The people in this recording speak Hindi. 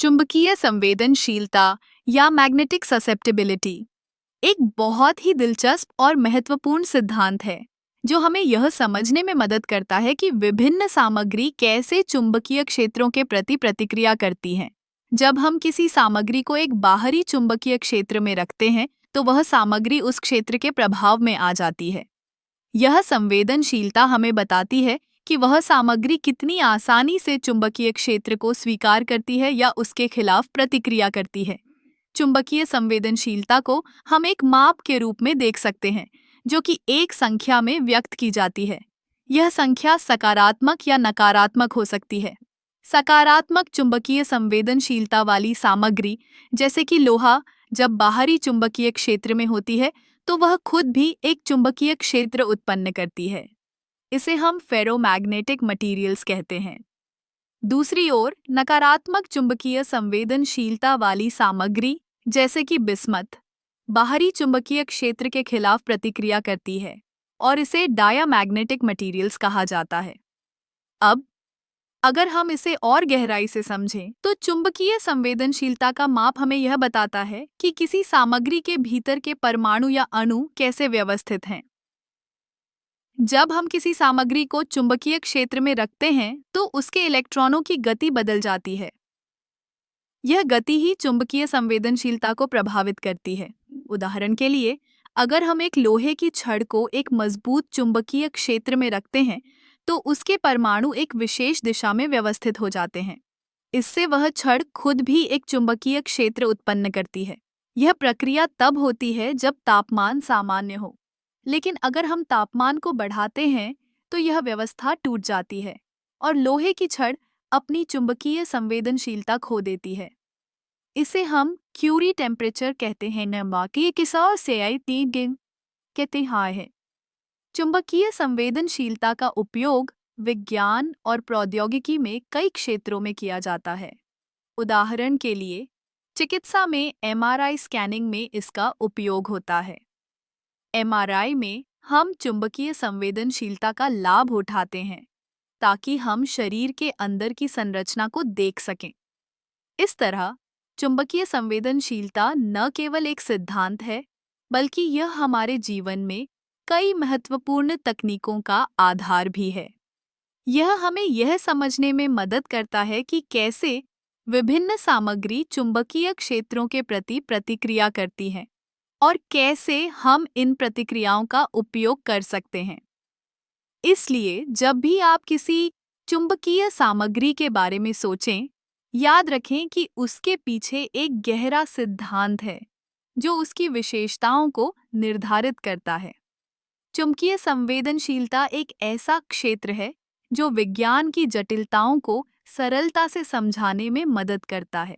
चुंबकीय संवेदनशीलता या मैग्नेटिक ससेप्टिबिलिटी एक बहुत ही दिलचस्प और महत्वपूर्ण सिद्धांत है जो हमें यह समझने में मदद करता है कि विभिन्न सामग्री कैसे चुंबकीय क्षेत्रों के प्रति प्रतिक्रिया करती हैं। जब हम किसी सामग्री को एक बाहरी चुंबकीय क्षेत्र में रखते हैं तो वह सामग्री उस क्षेत्र के प्रभाव में आ जाती है। यह संवेदनशीलता हमें बताती है कि वह सामग्री कितनी आसानी से चुंबकीय क्षेत्र को स्वीकार करती है या उसके खिलाफ प्रतिक्रिया करती है। चुंबकीय संवेदनशीलता को हम एक माप के रूप में देख सकते हैं जो कि एक संख्या में व्यक्त की जाती है। यह संख्या सकारात्मक या नकारात्मक हो सकती है। सकारात्मक चुंबकीय संवेदनशीलता वाली सामग्री जैसे कि लोहा जब बाहरी चुंबकीय क्षेत्र में होती है तो वह खुद भी एक चुंबकीय क्षेत्र उत्पन्न करती है। इसे हम फेरोमैग्नेटिक मटेरियल्स कहते हैं। दूसरी ओर नकारात्मक चुंबकीय संवेदनशीलता वाली सामग्री जैसे कि बिस्मथ बाहरी चुंबकीय क्षेत्र के खिलाफ प्रतिक्रिया करती है और इसे डायामैग्नेटिक मटेरियल्स कहा जाता है। अब अगर हम इसे और गहराई से समझें तो चुंबकीय संवेदनशीलता का माप हमें यह बताता है कि किसी सामग्री के भीतर के परमाणु या अणु कैसे व्यवस्थित हैं। जब हम किसी सामग्री को चुंबकीय क्षेत्र में रखते हैं तो उसके इलेक्ट्रॉनों की गति बदल जाती है। यह गति ही चुंबकीय संवेदनशीलता को प्रभावित करती है। उदाहरण के लिए, अगर हम एक लोहे की छड़ को एक मजबूत चुंबकीय क्षेत्र में रखते हैं तो उसके परमाणु एक विशेष दिशा में व्यवस्थित हो जाते हैं। इससे वह छड़ खुद भी एक चुंबकीय क्षेत्र उत्पन्न करती है। यह प्रक्रिया तब होती है जब तापमान सामान्य हो, लेकिन अगर हम तापमान को बढ़ाते हैं तो यह व्यवस्था टूट जाती है और लोहे की छड़ अपनी चुंबकीय संवेदनशीलता खो देती है। इसे हम क्यूरी टेम्परेचर कहते हैं, न बाकी किसा से आई तीन कहते हैं। चुंबकीय संवेदनशीलता का उपयोग विज्ञान और प्रौद्योगिकी में कई क्षेत्रों में किया जाता है। उदाहरण के लिए, चिकित्सा में एमआरआई स्कैनिंग में इसका उपयोग होता है। एमआरआई में हम चुंबकीय संवेदनशीलता का लाभ उठाते हैं ताकि हम शरीर के अंदर की संरचना को देख सकें। इस तरह चुंबकीय संवेदनशीलता न केवल एक सिद्धांत है बल्कि यह हमारे जीवन में कई महत्वपूर्ण तकनीकों का आधार भी है। यह हमें यह समझने में मदद करता है कि कैसे विभिन्न सामग्री चुंबकीय क्षेत्रों के प्रति प्रतिक्रिया करती हैं और कैसे हम इन प्रतिक्रियाओं का उपयोग कर सकते हैं। इसलिए जब भी आप किसी चुंबकीय सामग्री के बारे में सोचें, याद रखें कि उसके पीछे एक गहरा सिद्धांत है जो उसकी विशेषताओं को निर्धारित करता है। चुंबकीय संवेदनशीलता एक ऐसा क्षेत्र है जो विज्ञान की जटिलताओं को सरलता से समझाने में मदद करता है।